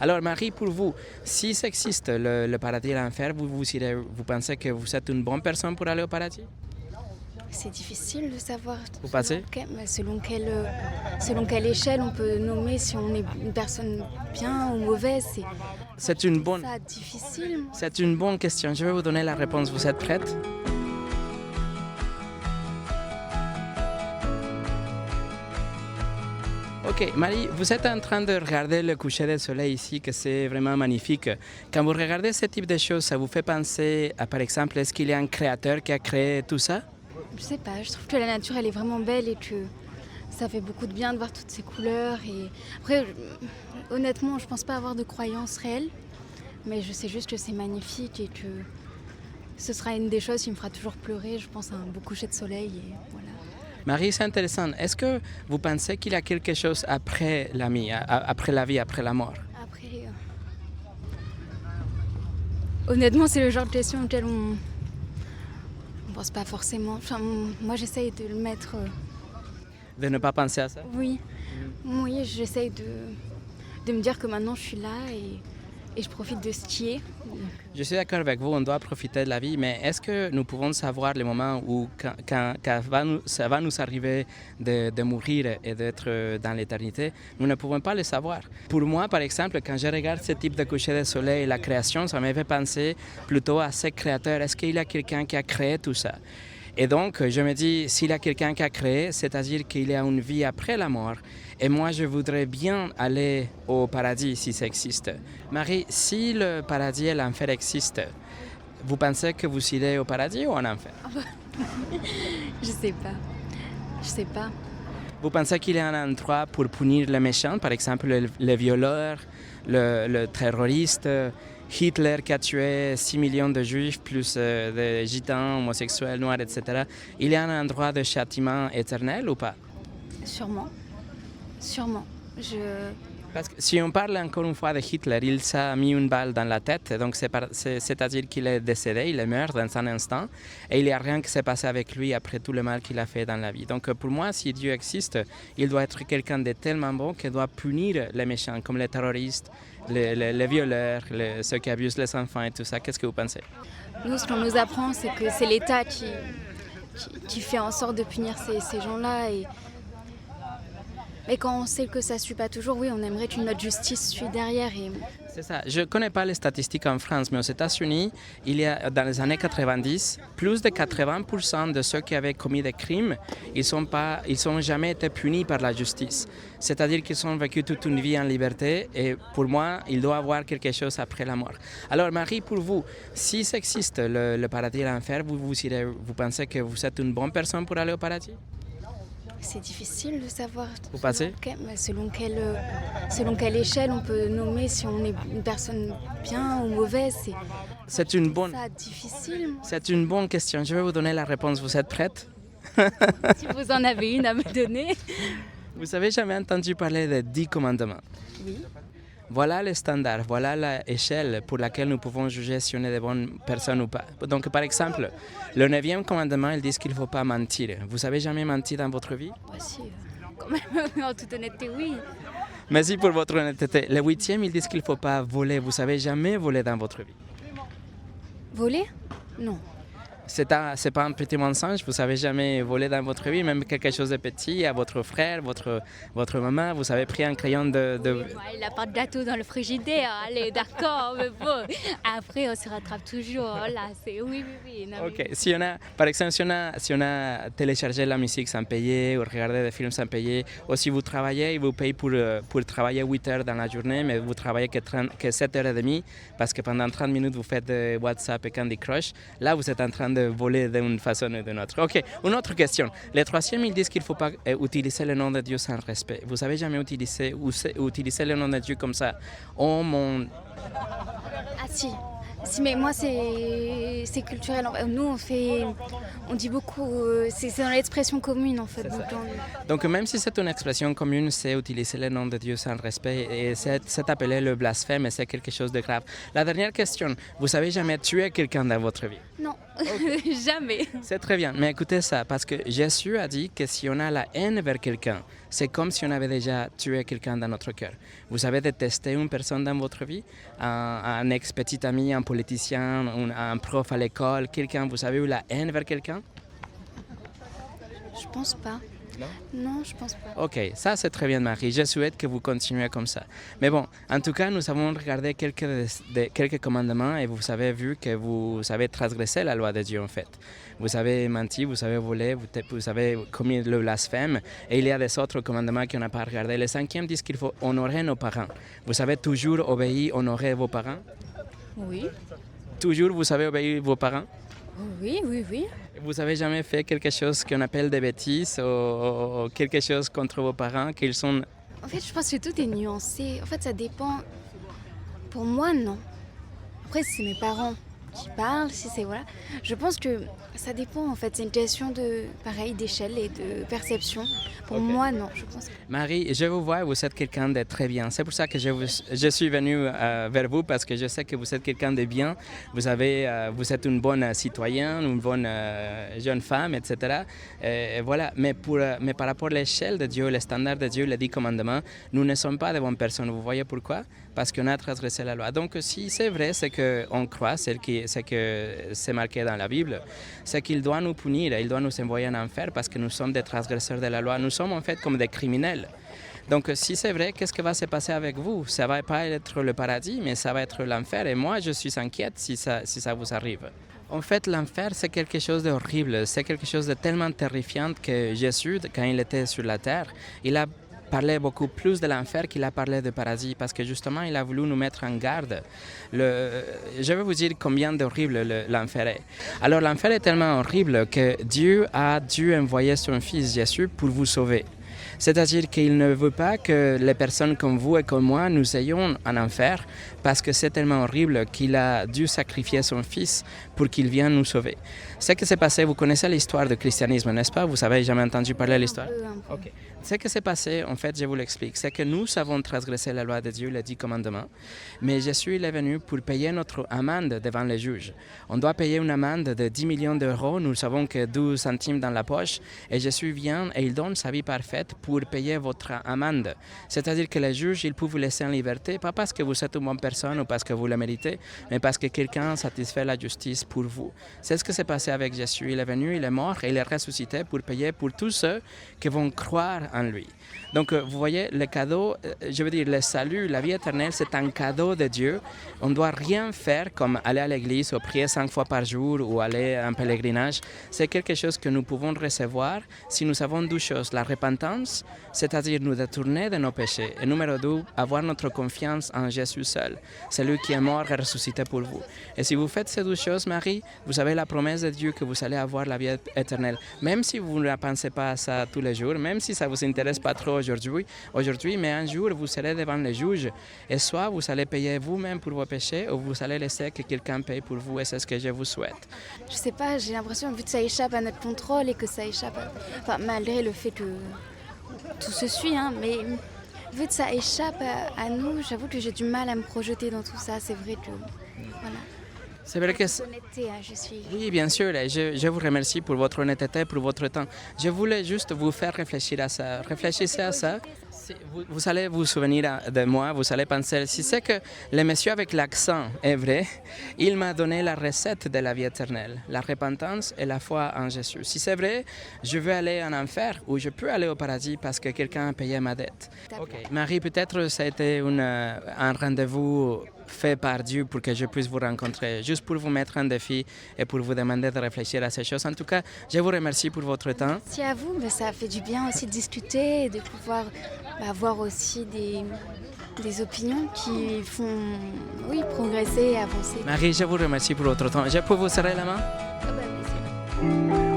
Alors Marie, pour vous, si ça existe, le paradis et l'enfer, vous pensez que vous êtes une bonne personne pour aller au paradis? C'est difficile de savoir Vous pensez? selon quelle échelle on peut nommer si on est une personne bien ou mauvaise. C'est une bonne, Ça difficile. c'est une bonne question. Je vais vous donner la réponse. Vous êtes prête? Ok, Marie, vous êtes en train de regarder le coucher du soleil ici, que c'est vraiment magnifique. Quand vous regardez ce type de choses, ça vous fait penser à, par exemple, est-ce qu'il y a un créateur qui a créé tout ça? Je sais pas, je trouve que la nature elle est vraiment belle et que ça fait beaucoup de bien de voir toutes ces couleurs. Et après, honnêtement, je pense pas avoir de croyance réelle, mais je sais juste que c'est magnifique et que ce sera une des choses qui me fera toujours pleurer. Je pense à un beau coucher de soleil et voilà. Marie, c'est intéressant. Est-ce que vous pensez qu'il y a quelque chose après la vie, après la vie, après la mort? Après, honnêtement, c'est le genre de question auquel on pense pas forcément. Enfin, moi, j'essaye de le mettre. De ne pas penser à ça? Oui, oui, j'essaye de me dire que maintenant je suis là et je profite de ce qui est. Je suis d'accord avec vous, on doit profiter de la vie, mais est-ce que nous pouvons savoir le moment où quand ça va nous arriver de mourir et d'être dans l'éternité? Nous ne pouvons pas le savoir. Pour moi, par exemple, quand je regarde ce type de coucher de soleil et la création, ça me fait penser plutôt à ce créateur. Est-ce qu'il y a quelqu'un qui a créé tout ça? Et donc, je me dis, s'il y a quelqu'un qui a créé, c'est-à-dire qu'il y a une vie après la mort. Et moi, je voudrais bien aller au paradis si ça existe. Marie, si le paradis et l'enfer existent, vous pensez que vous irez au paradis ou en enfer? Je sais pas. Je sais pas. Vous pensez qu'il y a un endroit pour punir les méchants, par exemple le violeur, le terroriste, Hitler qui a tué 6 millions de juifs, plus de gitans, homosexuels, noirs, etc. Il y a un endroit de châtiment éternel ou pas? Sûrement. Sûrement. Parce que si on parle encore une fois de Hitler, il s'est mis une balle dans la tête, donc c'est-à-dire qu'il est décédé, il est mort dans un instant, et il n'y a rien qui s'est passé avec lui après tout le mal qu'il a fait dans la vie. Donc pour moi, si Dieu existe, il doit être quelqu'un de tellement bon qu'il doit punir les méchants, comme les terroristes, les violeurs, ceux qui abusent les enfants et tout ça. Qu'est-ce que vous pensez? Nous, ce qu'on nous apprend, c'est que c'est l'État qui fait en sorte de punir ces gens-là. Et quand on sait que ça ne suit pas toujours, oui, on aimerait qu'une autre justice suit derrière. C'est ça. Je ne connais pas les statistiques en France, mais aux États-Unis, il y a, dans les années 90, plus de 80% de ceux qui avaient commis des crimes, ils sont jamais été punis par la justice. C'est-à-dire qu'ils ont vécu toute une vie en liberté et pour moi, il doit y avoir quelque chose après la mort. Alors Marie, pour vous, si ça existe, le paradis et l'enfer, vous pensez que vous êtes une bonne personne pour aller au paradis? C'est difficile de savoir Selon selon quelle échelle on peut nommer si on est une personne bien ou mauvaise. C'est une bonne, Ça difficile. c'est une bonne question. Je vais vous donner la réponse. Vous êtes prête? Si vous en avez une à me donner. Vous avez jamais entendu parler des 10 commandements? Oui. Voilà le standard, voilà l'échelle pour laquelle nous pouvons juger si on est de bonnes personnes ou pas. Donc, par exemple, le 9e commandement, il dit qu'il ne faut pas mentir. Vous avez jamais menti dans votre vie? Bah si, quand même, en toute honnêteté, oui. Merci pour votre honnêteté. Le 8e, il dit qu'il ne faut pas voler. Vous avez jamais volé dans votre vie? Voler? Non. C'est pas un petit mensonge, vous savez jamais volé dans votre vie, même quelque chose de petit, à votre frère, votre maman, vous avez pris un crayon de... Oui, il n'a pas de gâteau dans le frigidaire, allez, d'accord, mais bon, après on se rattrape toujours, là, c'est oui. Non, Ok, si on a, par exemple, si on a téléchargé la musique sans payer, ou regardé des films sans payer, ou si vous travaillez, ils vous payent pour travailler 8 heures dans la journée, mais vous travaillez que 7h30, parce que pendant 30 minutes vous faites de WhatsApp et Candy Crush, là vous êtes en train de voler d'une façon ou d'une autre. Ok, une autre question. Le 3e, ils disent qu'il ne faut pas utiliser le nom de Dieu sans respect. Vous avez jamais utilisé le nom de Dieu comme ça? Oh mon... Ah si, mais moi c'est culturel. Nous on dit beaucoup, c'est dans l'expression commune en fait. Donc même si c'est une expression commune, c'est utiliser le nom de Dieu sans respect et c'est appelé le blasphème et c'est quelque chose de grave. La dernière question, vous avez jamais tué quelqu'un dans votre vie? Non, Jamais. C'est très bien, mais écoutez ça, parce que Jésus a dit que si on a la haine vers quelqu'un, c'est comme si on avait déjà tué quelqu'un dans notre cœur. Vous avez détesté une personne dans votre vie, un ex-petit ami, un politicien, un prof à l'école, quelqu'un, vous avez eu la haine vers quelqu'un? Je pense pas. Non? Non, je pense pas. Ok, ça c'est très bien Marie, je souhaite que vous continuez comme ça. Mais bon, en tout cas, nous avons regardé quelques commandements et vous avez vu que vous avez transgressé la loi de Dieu en fait. Vous avez menti, vous avez volé, vous avez commis le blasphème et il y a des autres commandements qu'on n'a pas regardés. Le cinquième dit qu'il faut honorer nos parents. Vous avez toujours obéi, honorer vos parents? Oui. Toujours vous savez obéir vos parents? Oui, oui, oui. Vous avez jamais fait quelque chose qu'on appelle des bêtises ou quelque chose contre vos parents qu'ils sont... En fait, je pense que tout est nuancé. En fait, ça dépend. Pour moi, non. Après, si c'est mes parents qui parlent, si c'est voilà. Je pense que ça dépend en fait. C'est une question de, pareil, d'échelle et de perception. Pour moi, non. Je pense. Marie, je vous vois, vous êtes quelqu'un de très bien. C'est pour ça que je suis venu vers vous parce que je sais que vous êtes quelqu'un de bien. Vous êtes une bonne citoyenne, une bonne jeune femme, etc. Et voilà. Mais par rapport à l'échelle de Dieu, les standards de Dieu, les 10 commandements, nous ne sommes pas de bonnes personnes. Vous voyez pourquoi? Parce qu'on a transgressé la loi. Donc, si c'est vrai, c'est qu'on croit, c'est que c'est marqué dans la Bible, c'est qu'il doit nous punir, il doit nous envoyer en enfer parce que nous sommes des transgresseurs de la loi. Nous sommes en fait comme des criminels. Donc, si c'est vrai, qu'est-ce qui va se passer avec vous? Ça ne va pas être le paradis, mais ça va être l'enfer. Et moi, je suis inquiète si ça vous arrive. En fait, l'enfer, c'est quelque chose d'horrible. C'est quelque chose de tellement terrifiant que Jésus, quand il était sur la terre, il a parlait beaucoup plus de l'enfer qu'il a parlé de paradis parce que justement il a voulu nous mettre en garde. Je vais vous dire combien d'horrible l'enfer est. Alors l'enfer est tellement horrible que Dieu a dû envoyer son fils Jésus pour vous sauver. C'est-à-dire qu'il ne veut pas que les personnes comme vous et comme moi nous ayons en enfer parce que c'est tellement horrible qu'il a dû sacrifier son fils pour qu'il vienne nous sauver. Ce qui s'est passé, vous connaissez l'histoire du christianisme, n'est-ce pas? Vous avez jamais entendu parler de l'histoire? Un peu. Ok. Ce qui s'est passé, en fait, je vous l'explique, c'est que nous avons transgressé la loi de Dieu, les 10 commandements, mais Jésus il est venu pour payer notre amende devant les juges. On doit payer une amende de 10 millions d'euros, nous savons que 12 centimes dans la poche, et Jésus vient et il donne sa vie parfaite pour payer votre amende. C'est-à-dire que les juges, ils peuvent vous laisser en liberté, pas parce que vous êtes une bonne personne ou parce que vous le méritez, mais parce que quelqu'un satisfait la justice pour vous. C'est ce qui s'est passé avec Jésus. Il est venu, il est mort et il est ressuscité pour payer pour tous ceux qui vont croire en lui. Donc, vous voyez, le cadeau, je veux dire, le salut, la vie éternelle, c'est un cadeau de Dieu. On ne doit rien faire comme aller à l'église ou prier 5 fois par jour ou aller en pèlerinage. C'est quelque chose que nous pouvons recevoir si nous avons 2 choses. La repentance, c'est-à-dire nous détourner de nos péchés. Et numéro 2, avoir notre confiance en Jésus seul, celui qui est mort et ressuscité pour vous. Et si vous faites ces 2 choses, Marie, vous avez la promesse de Dieu que vous allez avoir la vie éternelle. Même si vous ne pensez pas à ça tous les jours, même si ça ne vous intéresse pas trop aujourd'hui, mais un jour, vous serez devant les juges et soit vous allez payer vous-même pour vos péchés ou vous allez laisser que quelqu'un paye pour vous et c'est ce que je vous souhaite. Je sais pas, j'ai l'impression vu que ça échappe à notre contrôle et que ça échappe Enfin, malgré le fait que tout se suit, hein, mais vu que ça échappe à nous, j'avoue que j'ai du mal à me projeter dans tout ça. C'est vrai que... Voilà. C'est vrai que... Honnêteté, hein, je suis... Oui, bien sûr. Je vous remercie pour votre honnêteté, pour votre temps. Je voulais juste vous faire réfléchir à ça. Réfléchissez à ça. Vous allez vous souvenir de moi, vous allez penser, si c'est que le monsieur avec l'accent est vrai, il m'a donné la recette de la vie éternelle, la repentance et la foi en Jésus. Si c'est vrai, je veux aller en enfer ou je peux aller au paradis parce que quelqu'un a payé ma dette. Okay. Marie, peut-être ça a été un rendez-vous fait par Dieu pour que je puisse vous rencontrer, juste pour vous mettre en défi et pour vous demander de réfléchir à ces choses. En tout cas, je vous remercie pour votre temps. Merci à vous, mais ça fait du bien aussi de discuter et de pouvoir avoir aussi des opinions qui font progresser et avancer. Marie, je vous remercie pour votre temps. Je peux vous serrer la main? Ah bah, merci.